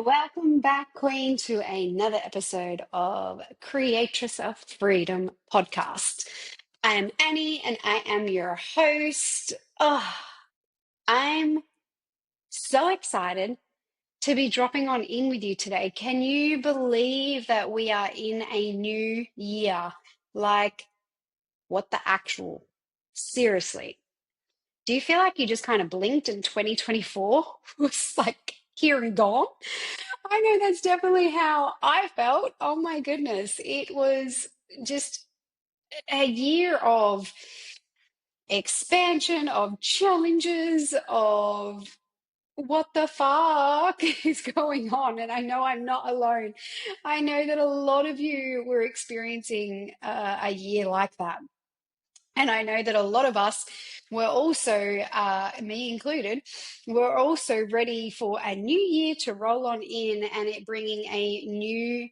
Welcome back, Queen, to another episode of Create Yourself Freedom podcast. I am Annie and I am your host. Oh, I'm so excited to be dropping on in with you today. Can you believe that we are in a new year? Like, what the actual? Seriously. Do you feel like you just kind of blinked and 2024 was like here and gone? I know that's definitely how I felt. Oh my goodness. It was just a year of expansion, of challenges, of what the fuck is going on. And I know I'm not alone. I know that a lot of you were experiencing a year like that. And I know that a lot of us were also, me included, were also ready for a new year to roll on in and it bringing a new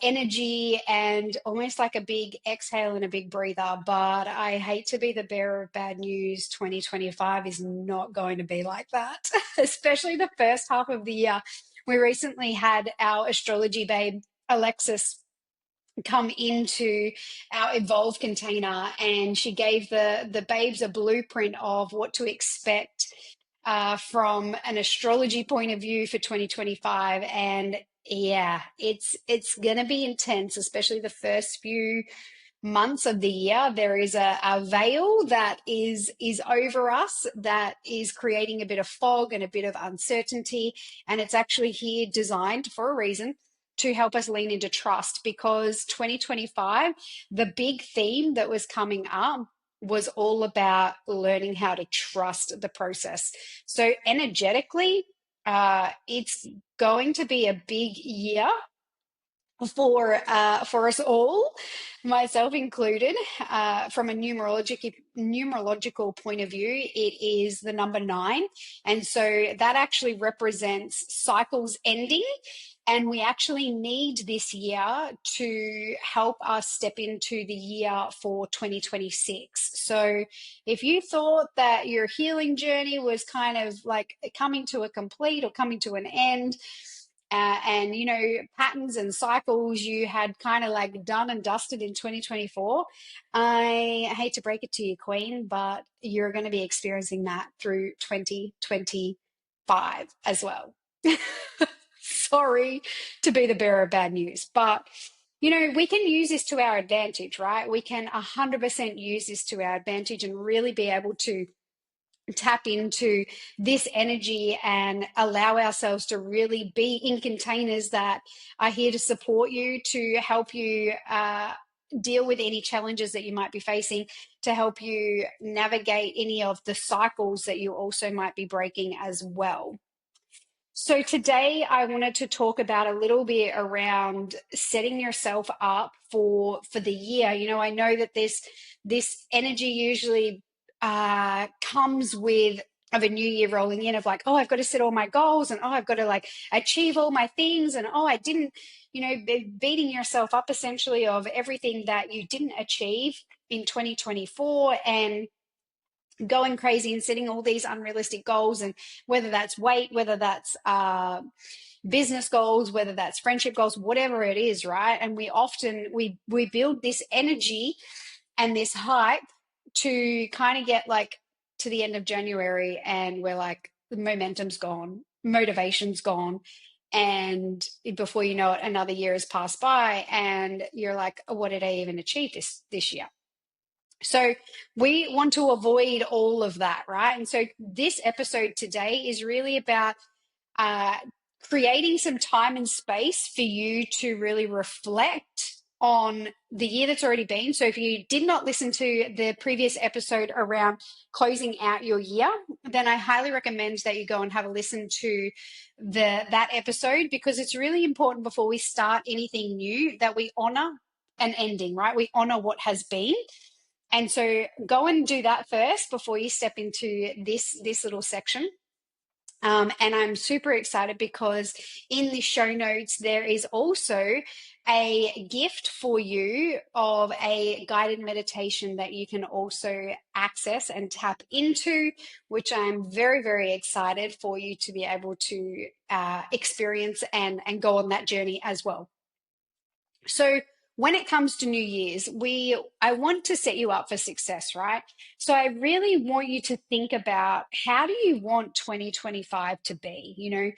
energy and almost like a big exhale and a big breather. But I hate to be the bearer of bad news. 2025 is not going to be like that, especially the first half of the year. We recently had our astrology babe, Alexis, come into our evolve container, and she gave the babes a blueprint of what to expect from an astrology point of view for 2025. And yeah, it's gonna be intense, especially the first few months of the year. There is a veil that is over us, that is creating a bit of fog and a bit of uncertainty, and it's actually here designed for a reason to help us lean into trust, because 2025, the big theme that was coming up was all about learning how to trust the process. So energetically, it's going to be a big year for us all, myself included. From a numerological point of view, it is the number 9, and so that actually represents cycles ending. And we actually need this year to help us step into the year for 2026. So if you thought that your healing journey was kind of like coming to a complete or coming to an end, and patterns and cycles you had kind of like done and dusted in 2024, I hate to break it to you, Queen, but you're going to be experiencing that through 2025 as well. Sorry to be the bearer of bad news, but we can use this to our advantage, right? We can 100% use this to our advantage and really be able to tap into this energy and allow ourselves to really be in containers that are here to support you, to help you deal with any challenges that you might be facing, to help you navigate any of the cycles that you also might be breaking as well. So today I wanted to talk about a little bit around setting yourself up for the year. I know that this energy usually comes with of a new year rolling in, of like, oh, I've got to set all my goals, and oh, I've got to like achieve all my things, and oh, I didn't, beating yourself up essentially of everything that you didn't achieve in 2024, and going crazy and setting all these unrealistic goals, and whether that's weight, whether that's business goals, whether that's friendship goals, whatever it is, right? And we often we build this energy and this hype to kind of get like to the end of January, and we're like, the momentum's gone, motivation's gone, and before you know it, another year has passed by, and you're like, oh, what did I even achieve this year? So we want to avoid all of that, right? And so this episode today is really about creating some time and space for you to really reflect on the year that's already been. So if you did not listen to the previous episode around closing out your year, then I highly recommend that you go and have a listen to that episode, because it's really important before we start anything new that we honor an ending, right? We honor what has been. And so go and do that first before you step into this little section. And I'm super excited because in the show notes, there is also a gift for you of a guided meditation that you can also access and tap into, which I'm very, very excited for you to be able to experience and go on that journey as well. So when it comes to New Year's, I want to set you up for success, right? So I really want you to think about, how do you want 2025 to be?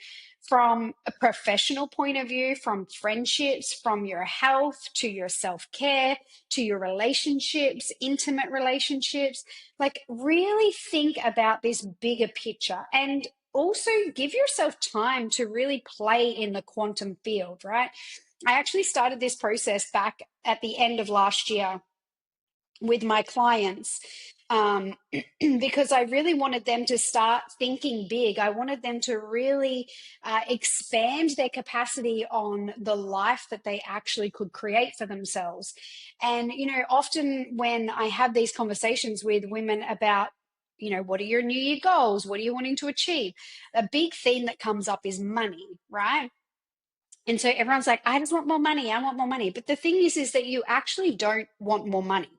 From a professional point of view, from friendships, from your health to your self-care, to your relationships, intimate relationships. Like, really think about this bigger picture, and also give yourself time to really play in the quantum field, right? I actually started this process back at the end of last year with my clients, um, because I really wanted them to start thinking big. I wanted them to really expand their capacity on the life that they actually could create for themselves. And, often when I have these conversations with women about, what are your New Year goals? What are you wanting to achieve? A big theme that comes up is money, right? And so everyone's like, I just want more money. I want more money. But the thing is that you actually don't want more money,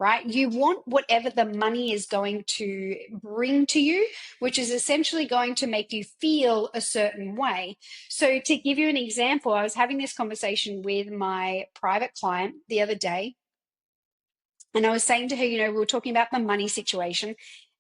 right? You want whatever the money is going to bring to you, which is essentially going to make you feel a certain way. So to give you an example, I was having this conversation with my private client the other day. And I was saying to her, we were talking about the money situation.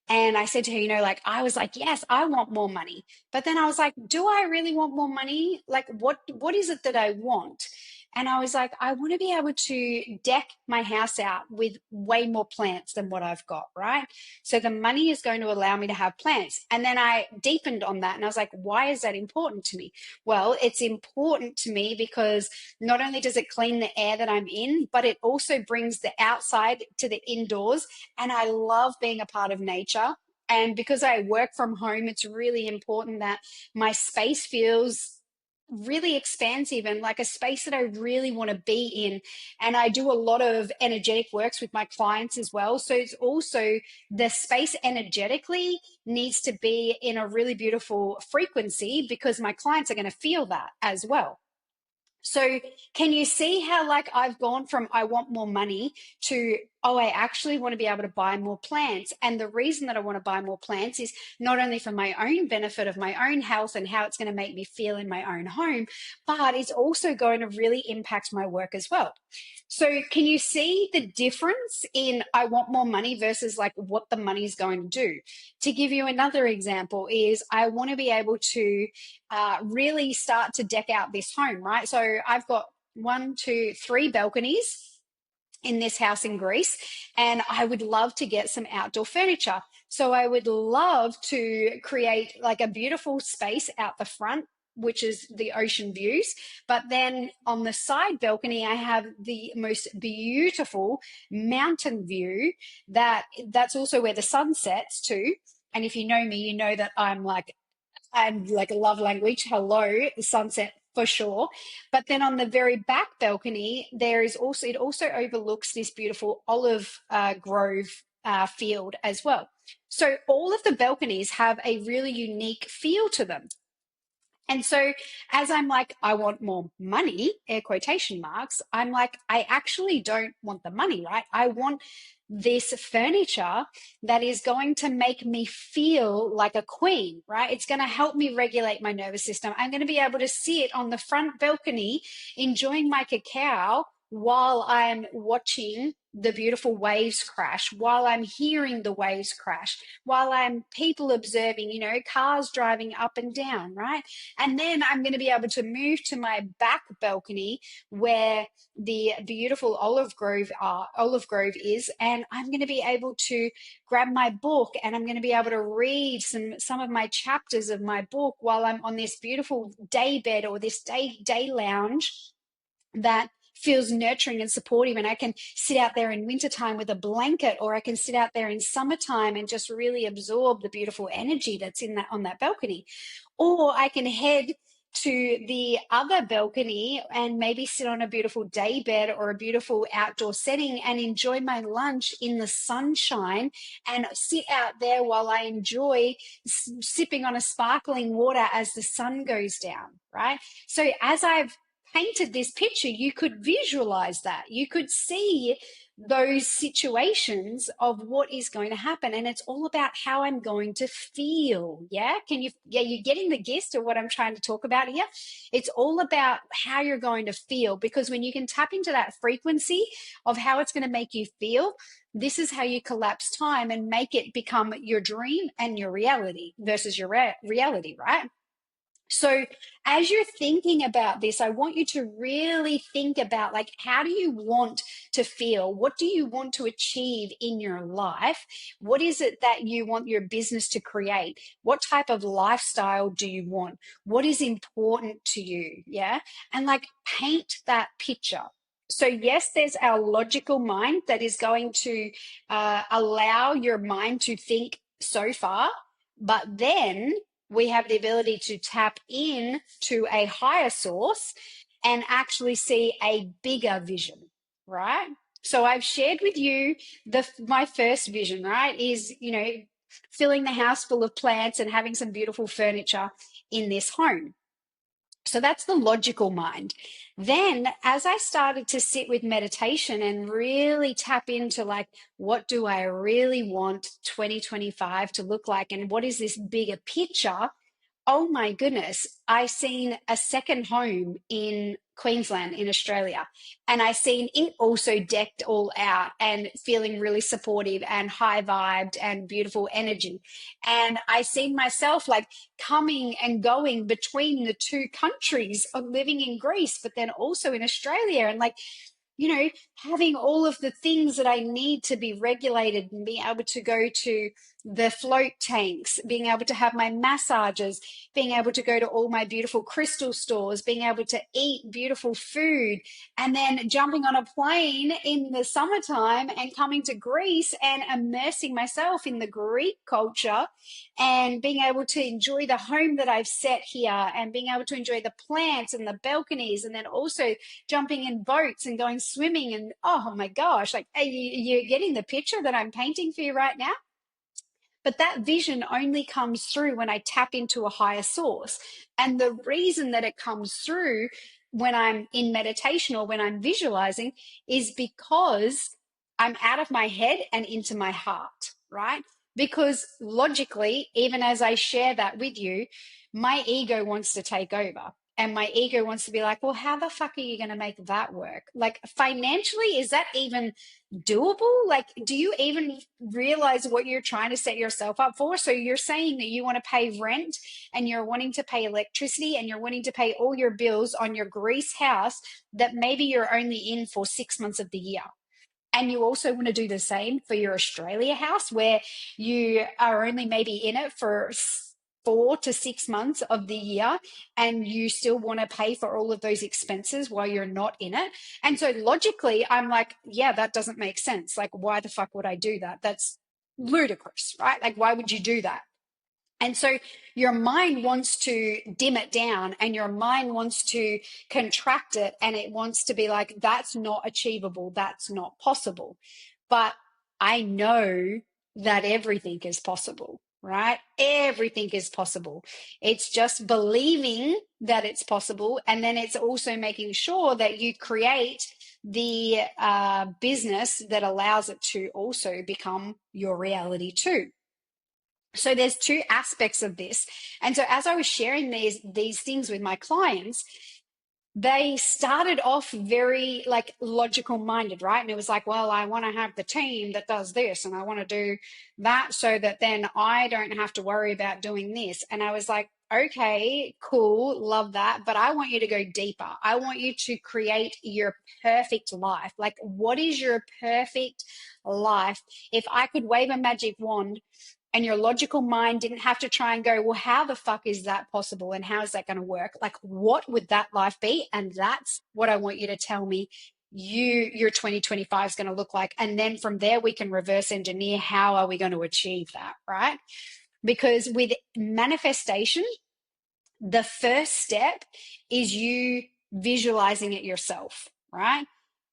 And I said to her, like, I was like, yes, I want more money. But then I was like, do I really want more money? Like, what is it that I want? And I was like, I want to be able to deck my house out with way more plants than what I've got, right? So the money is going to allow me to have plants. And then I deepened on that and I was like, why is that important to me? Well, it's important to me because not only does it clean the air that I'm in, but it also brings the outside to the indoors. And I love being a part of nature. And because I work from home, it's really important that my space feels really expansive and like a space that I really want to be in. And I do a lot of energetic works with my clients as well. So it's also, the space energetically needs to be in a really beautiful frequency because my clients are going to feel that as well. So can you see how, like, I've gone from I want more money to, oh, I actually want to be able to buy more plants. And the reason that I want to buy more plants is not only for my own benefit of my own health and how it's going to make me feel in my own home, but it's also going to really impact my work as well. So can you see the difference in I want more money versus like what the money is going to do? To give you another example is, I want to be able to really start to deck out this home, right? So I've got 1, 2, 3 balconies in this house in Greece, and I would love to get some outdoor furniture. So I would love to create like a beautiful space out the front, which is the ocean views. But then on the side balcony, I have the most beautiful mountain view that's also where the sun sets too. And if you know me, you know that I'm like a love language. Hello, the sunset for sure. But then on the very back balcony, it also overlooks this beautiful olive grove field as well. So all of the balconies have a really unique feel to them. And so as I'm like, I want more money, air quotation marks, I'm like, I actually don't want the money, right? I want this furniture that is going to make me feel like a queen, right? It's going to help me regulate my nervous system. I'm going to be able to sit on the front balcony enjoying my cacao while I'm watching the beautiful waves crash, while I'm hearing the waves crash, while I'm people observing, cars driving up and down, right? And then I'm going to be able to move to my back balcony where the beautiful olive grove is, and I'm going to be able to grab my book and I'm going to be able to read some of my chapters of my book while I'm on this beautiful day bed or this day lounge that feels nurturing and supportive. And I can sit out there in wintertime with a blanket, or I can sit out there in summertime and just really absorb the beautiful energy that's on that balcony. Or I can head to the other balcony and maybe sit on a beautiful day bed or a beautiful outdoor setting and enjoy my lunch in the sunshine and sit out there while I enjoy sipping on a sparkling water as the sun goes down, right? So as I've painted this picture, you could visualize that. You could see those situations of what is going to happen, and it's all about how I'm going to feel. You're getting the gist of what I'm trying to talk about here. It's all about how you're going to feel, because when you can tap into that frequency of how it's going to make you feel, this is how you collapse time and make it become your dream and your reality versus your reality, right? So as you're thinking about this, I want you to really think about, like, how do you want to feel? What do you want to achieve in your life? What is it that you want your business to create? What type of lifestyle do you want? What is important to you? Yeah. And like, paint that picture. So yes, there's our logical mind that is going to allow your mind to think so far, but then we have the ability to tap in to a higher source and actually see a bigger vision, right? So I've shared with you my first vision, right, is, filling the house full of plants and having some beautiful furniture in this home. So that's the logical mind. Then, as I started to sit with meditation and really tap into, like, what do I really want 2025 to look like? And what is this bigger picture? Oh my goodness, I seen a second home in Queensland in Australia, and I seen it also decked all out and feeling really supportive and high vibed and beautiful energy. And I seen myself like coming and going between the two countries of living in Greece, but then also in Australia, and like, having all of the things that I need to be regulated and being able to go to the float tanks, being able to have my massages, being able to go to all my beautiful crystal stores, being able to eat beautiful food, and then jumping on a plane in the summertime and coming to Greece and immersing myself in the Greek culture and being able to enjoy the home that I've set here and being able to enjoy the plants and the balconies, and then also jumping in boats and going swimming. And oh my gosh, like, are you're getting the picture that I'm painting for you right now? But that vision only comes through when I tap into a higher source. And the reason that it comes through when I'm in meditation or when I'm visualizing is because I'm out of my head and into my heart, right? Because logically, even as I share that with you, my ego wants to take over. And my ego wants to be like, well, how the fuck are you going to make that work? Like, financially, is that even doable? Like, do you even realize what you're trying to set yourself up for? So you're saying that you want to pay rent and you're wanting to pay electricity and you're wanting to pay all your bills on your Greece house that maybe you're only in for 6 months of the year. And you also want to do the same for your Australia house, where you are only maybe in it for 4 to 6 months of the year, and you still want to pay for all of those expenses while you're not in it. And so logically, I'm like, yeah, that doesn't make sense. Like, why the fuck would I do that? That's ludicrous, right? Like, why would you do that? And so your mind wants to dim it down, and your mind wants to contract it, and it wants to be like, that's not achievable, that's not possible. But I know that everything is possible, right? Everything is possible. It's just believing that it's possible. And then it's also making sure that you create the business that allows it to also become your reality too. So there's two aspects of this. And so as I was sharing these things with my clients, they started off very like logical minded, right? And it was like, well, I want to have the team that does this and I want to do that so that then I don't have to worry about doing this. And I was like, okay, cool, love that. But I want you to go deeper. I want you to create your perfect life. Like, what is your perfect life? If I could wave a magic wand and your logical mind didn't have to try and go, well, how the fuck is that possible? And how is that going to work? Like, what would that life be? And that's what I want you to tell me your 2025 is going to look like. And then from there, we can reverse engineer, how are we going to achieve that, right? Because with manifestation, The first step is you visualizing it yourself, right?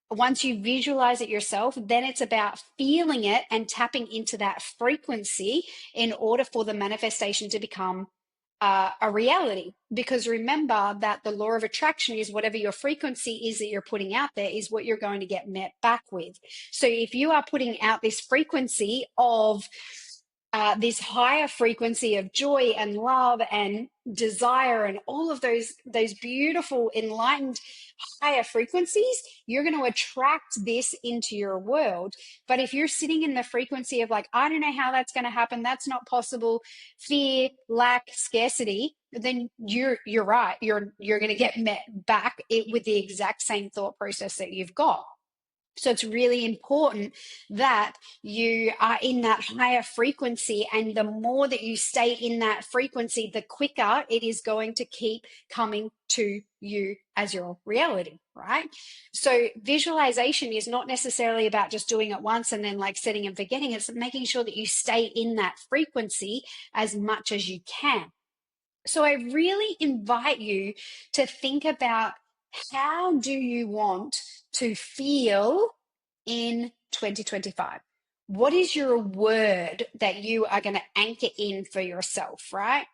Once you visualize it yourself, then it's about feeling it and tapping into that frequency in order for the manifestation to become a reality. Because remember that the law of attraction is whatever your frequency is that you're putting out there is what you're going to get met back with. So if you are putting out this frequency of this higher frequency of joy and love and desire and all of those beautiful enlightened higher frequencies, you're going to attract this into your world. But if you're sitting in the frequency of like, I don't know how that's going to happen, that's not possible, fear, lack, scarcity, then you're right, you're going to get met back with the exact same thought process that you've got. So it's really important that you are in that higher frequency. And the more that you stay in that frequency, the quicker it is going to keep coming to you as your reality, right? So visualization is not necessarily about just doing it once and then like setting and forgetting. It's making sure that you stay in that frequency as much as you can. So I really invite you to think about, how do you want to feel in 2025? What is your word that you are going to anchor in for yourself, right?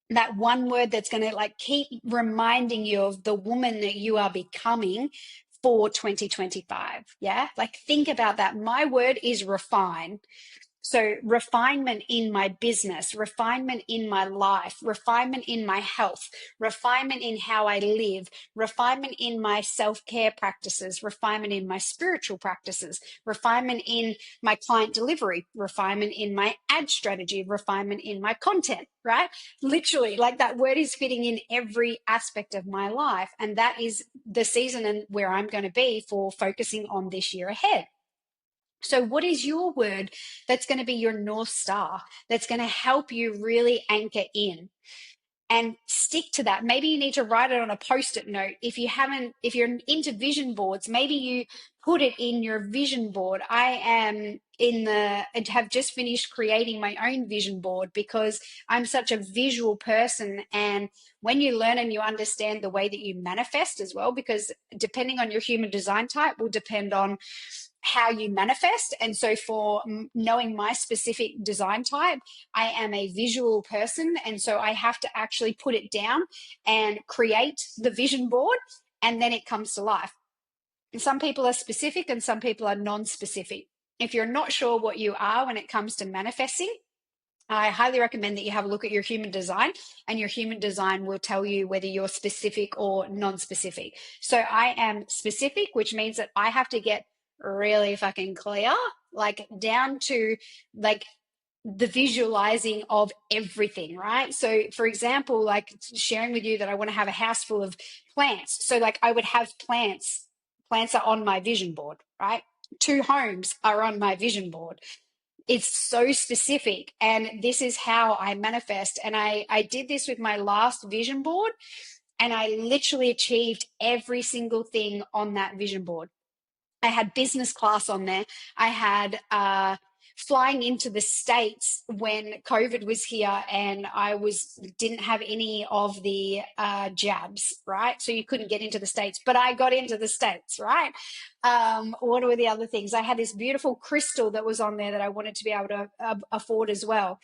That one word that's going to like keep reminding you of the woman that you are becoming for 2025. Yeah. Like think about that. My word is refine. So refinement in my business, refinement in my life, refinement in my health, refinement in how I live, refinement in my self-care practices, refinement in my spiritual practices, refinement in my client delivery, refinement in my ad strategy, refinement in my content, right? Literally, like that word is fitting in every aspect of my life. And that is the season and where I'm going to be for focusing on this year ahead. So what is your word that's going to be your North Star, that's going to help you really anchor in and stick to that? Maybe you need to write it on a Post-it note. If you're into vision boards, maybe you put it in your vision board. I have just finished creating my own vision board because I'm such a visual person. And when you learn and you understand the way that you manifest as well, because depending on your human design type will depend on how you manifest. And so for knowing my specific design type, I am a visual person. And so I have to actually put it down and create the vision board, and then it comes to life. And some people are specific and some people are non-specific. If you're not sure what you are when it comes to manifesting, I highly recommend that you have a look at your human design, and your human design will tell you whether you're specific or non-specific. So I am specific, which means that I have to get really fucking clear, like down to like the visualizing of everything, right? So for example, like sharing with you that I want to have a house full of plants. So like I would have plants are on my vision board, right? 2 homes are on my vision board. It's so specific, and this is how I manifest. And I did this with my last vision board, and I literally achieved every single thing on that vision board. I had business class on there. I had flying into the States when COVID was here, and I didn't have any of the jabs, right? So you couldn't get into the States, but I got into the States, right? What were the other things? I had this beautiful crystal that was on there that I wanted to be able to afford as well.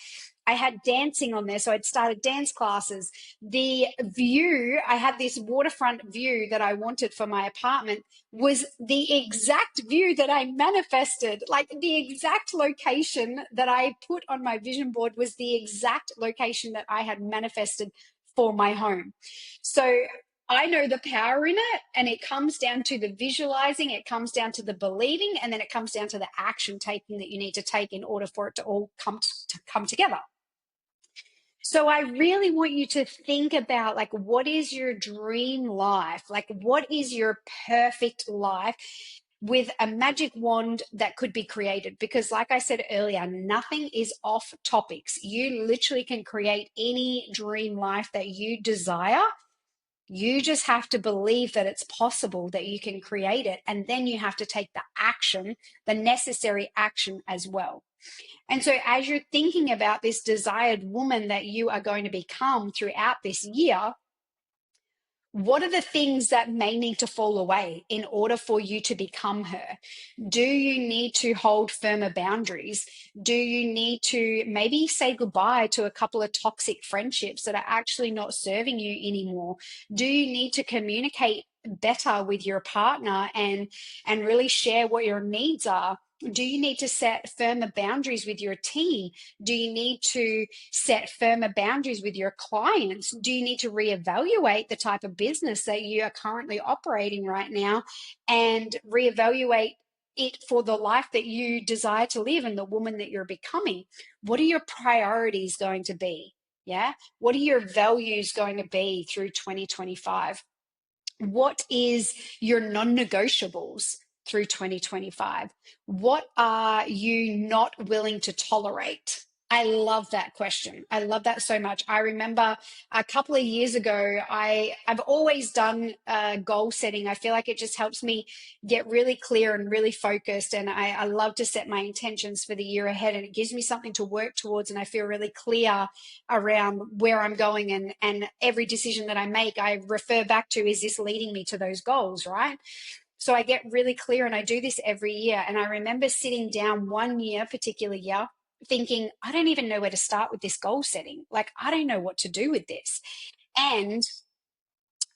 I had dancing on there, so I'd started dance classes. The view, I had this waterfront view that I wanted for my apartment, was the exact view that I manifested. Like the exact location that I put on my vision board was the exact location that I had manifested for my home. So I know the power in it, and it comes down to the visualizing, it comes down to the believing, and then it comes down to the action taking that you need to take in order for it to all come together. So I really want you to think about, like, what is your dream life? Like, what is your perfect life with a magic wand that could be created? Because like I said earlier, nothing is off topics. You literally can create any dream life that you desire. You just have to believe that it's possible, that you can create it. And then you have to take the action, the necessary action as well. And so as you're thinking about this desired woman that you are going to become throughout this year, what are the things that may need to fall away in order for you to become her? Do you need to hold firmer boundaries? Do you need to maybe say goodbye to a couple of toxic friendships that are actually not serving you anymore? Do you need to communicate better with your partner and really share what your needs are? Do you need to set firmer boundaries with your team? Do you need to set firmer boundaries with your clients? Do you need to reevaluate the type of business that you are currently operating right now and reevaluate it for the life that you desire to live and the woman that you're becoming? What are your priorities going to be? Yeah. What are your values going to be through 2025? What is your non-negotiables through 2025? What are you not willing to tolerate? I love that question. I love that so much. I remember a couple of years ago, I've always done goal setting. I feel like it just helps me get really clear and really focused. And I love to set my intentions for the year ahead, and it gives me something to work towards. And I feel really clear around where I'm going, and every decision that I make, I refer back to, is this leading me to those goals, right? So I get really clear, and I do this every year. And I remember sitting down one year, particular year, thinking, I don't even know where to start with this goal setting. Like, I don't know what to do with this. And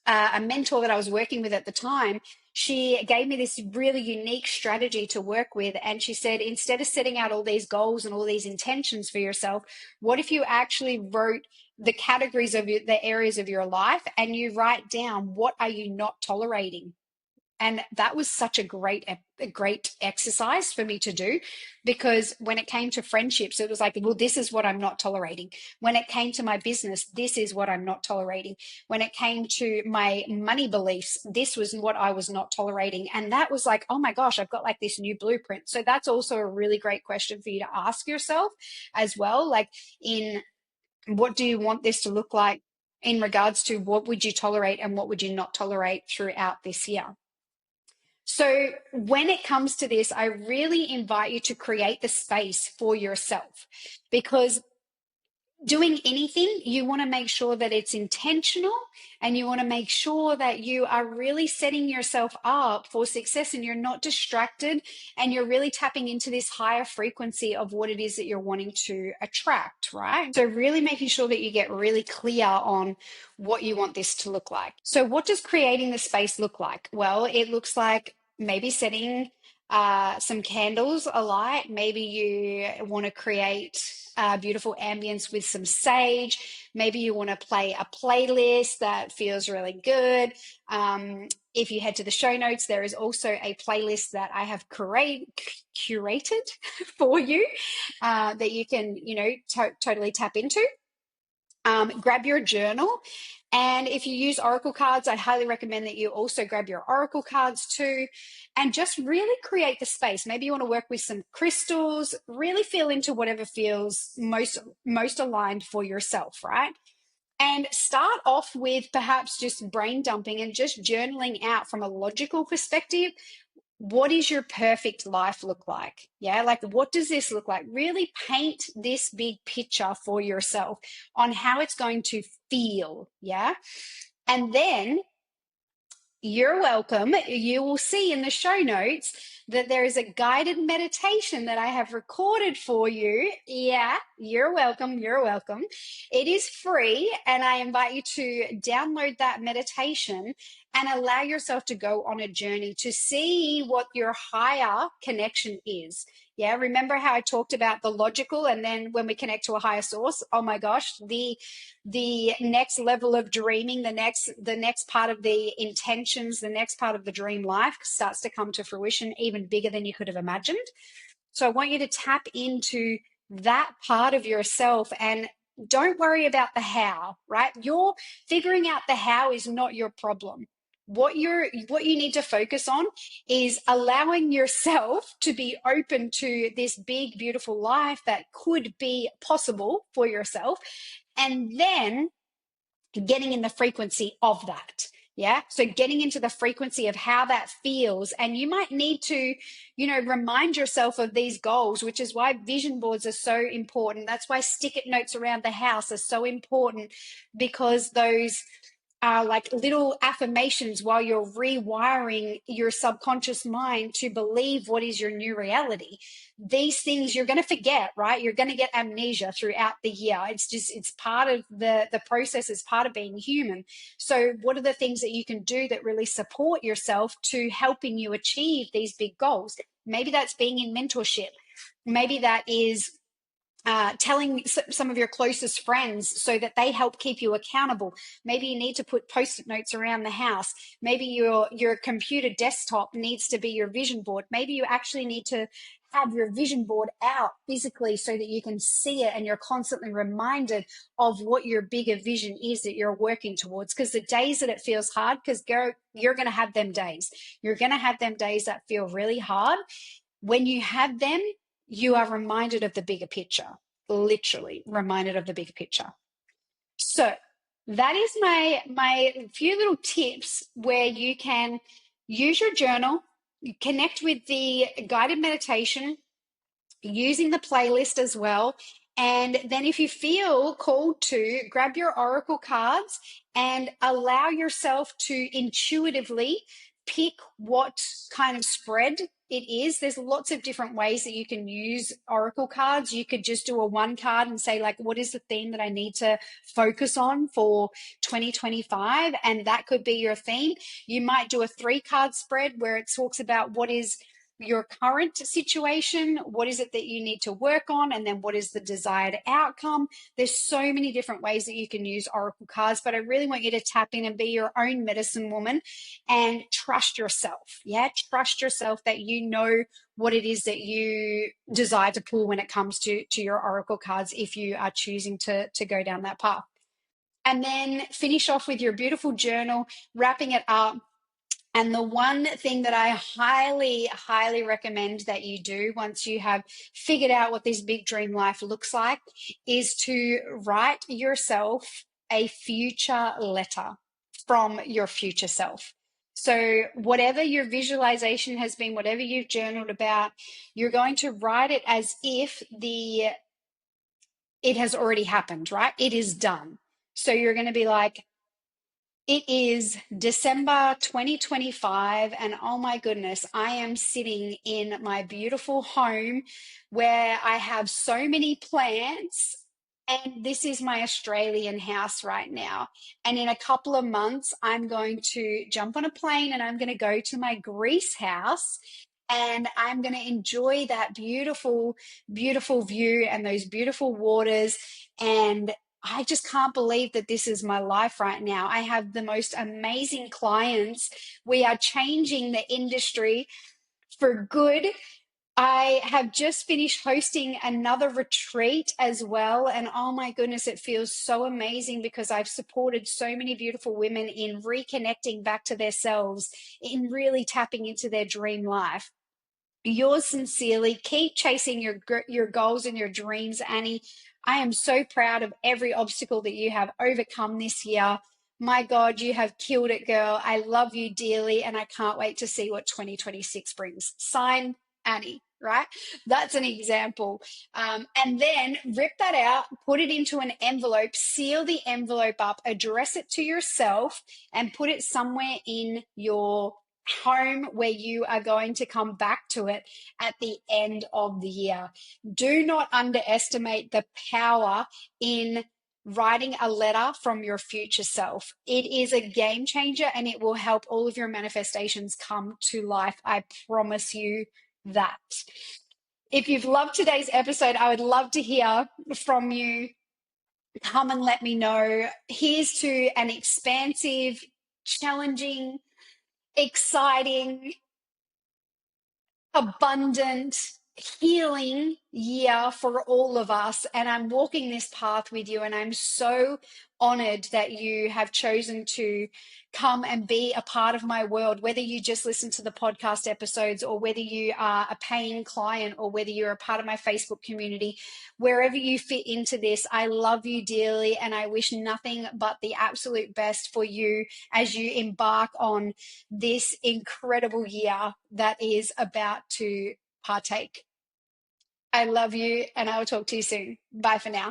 a mentor that I was working with at the time, she gave me this really unique strategy to work with. And she said, instead of setting out all these goals and all these intentions for yourself, what if you actually wrote the categories of the areas of your life, and you write down, what are you not tolerating? And that was such a great exercise for me to do, because when it came to friendships, it was like, well, this is what I'm not tolerating. When it came to my business, this is what I'm not tolerating. When it came to my money beliefs, this was what I was not tolerating. And that was like, oh my gosh, I've got like this new blueprint. So that's also a really great question for you to ask yourself as well. Like, in what do you want this to look like in regards to what would you tolerate and what would you not tolerate throughout this year? So when it comes to this, I really invite you to create the space for yourself, because doing anything, you want to make sure that it's intentional, and you want to make sure that you are really setting yourself up for success, and you're not distracted, and you're really tapping into this higher frequency of what it is that you're wanting to attract, right? So really making sure that you get really clear on what you want this to look like. So what does creating the space look like? Well, it looks like maybe setting some candles alight. Maybe you want to create a beautiful ambience with some sage. Maybe you want to play a playlist that feels really good. If you head to the show notes, there is also a playlist that I have curated for you that you can, totally tap into. Grab your journal. And if you use Oracle cards, I highly recommend that you also grab your Oracle cards too, and just really create the space. Maybe you want to work with some crystals, really feel into whatever feels most aligned for yourself, right? And start off with perhaps just brain dumping and just journaling out from a logical perspective. What is your perfect life look like? Yeah, like, what does this look like? Really paint this big picture for yourself on how it's going to feel. Yeah. And then you're welcome. You will see in the show notes that there is a guided meditation that I have recorded for you. Yeah, you're welcome. You're welcome. It is free, and I invite you to download that meditation and allow yourself to go on a journey to see what your higher connection is. Yeah, remember how I talked about the logical, and then when we connect to a higher source, oh my gosh, the next level of dreaming, the next part of the intentions, the next part of the dream life starts to come to fruition, even bigger than you could have imagined. So I want you to tap into that part of yourself, and don't worry about the how, right? You're figuring out the how is not your problem. What you need to focus on is allowing yourself to be open to this big, beautiful life that could be possible for yourself, and then getting in the frequency of that. Yeah. So getting into the frequency of how that feels. And you might need to, remind yourself of these goals, which is why vision boards are so important. That's why stick-it notes around the house are so important, because those are like little affirmations while you're rewiring your subconscious mind to believe what is your new reality. These things you're going to forget, right? You're going to get amnesia throughout the year. It's part of the process, is part of being human. So what are the things that you can do that really support yourself to helping you achieve these big goals? Maybe that's being in mentorship. Maybe that is telling some of your closest friends so that they help keep you accountable. Maybe you need to put post-it notes around the house. Maybe your computer desktop needs to be your vision board. Maybe you actually need to have your vision board out physically so that you can see it and you're constantly reminded of what your bigger vision is that you're working towards. Because the days that it feels hard, because you're going to have them days. You're going to have them days that feel really hard. When you have them, you are reminded of the bigger picture, literally reminded of the bigger picture. So that is my few little tips where you can use your journal, connect with the guided meditation, using the playlist as well. And then if you feel called to, grab your oracle cards and allow yourself to intuitively pick what kind of spread it is. There's lots of different ways that you can use oracle cards. You could just do a one card and say, like, what is the theme that I need to focus on for 2025? And that could be your theme. You might do a 3-card spread where it talks about what is your current situation, what is it that you need to work on, and then what is the desired outcome. There's so many different ways that you can use oracle cards, but I really want you to tap in and be your own medicine woman and trust yourself. Yeah, trust yourself that you know what it is that you desire to pull when it comes to your oracle cards, if you are choosing to go down that path. And then finish off with your beautiful journal, wrapping it up. And the one thing that I highly, highly recommend that you do once you have figured out what this big dream life looks like is to write yourself a future letter from your future self. So whatever your visualization has been, whatever you've journaled about, you're going to write it as if it has already happened, right? It is done. So you're going to be like, it is December 2025, and oh my goodness, I am sitting in my beautiful home where I have so many plants. And this is my Australian house right now. And in a couple of months, I'm going to jump on a plane and I'm going to go to my Greece house. And I'm going to enjoy that beautiful, beautiful view and those beautiful waters. And I just can't believe that this is my life right now. I have the most amazing clients. We are changing the industry for good. I have just finished hosting another retreat as well. And oh my goodness, it feels so amazing because I've supported so many beautiful women in reconnecting back to themselves, in really tapping into their dream life. Yours sincerely. Keep chasing your goals and your dreams, Annie. I am so proud of every obstacle that you have overcome this year. My God, you have killed it, girl. I love you dearly, and I can't wait to see what 2026 brings. Sign, Annie, right? That's an example. And then rip that out, put it into an envelope, seal the envelope up, address it to yourself, and put it somewhere in your home where you are going to come back to it at the end of the year. Do not underestimate the power in writing a letter from your future self. It is a game changer and it will help all of your manifestations come to life. I promise you that. If you've loved today's episode, I would love to hear from you. Come and let me know. Here's to an expansive, challenging, exciting, abundant, healing year for all of us. And I'm walking this path with you. And I'm so honored that you have chosen to come and be a part of my world, whether you just listen to the podcast episodes or whether you are a paying client or whether you're a part of my Facebook community, wherever you fit into this. I love you dearly. And I wish nothing but the absolute best for you as you embark on this incredible year that is about to partake. I love you, and I will talk to you soon. Bye for now.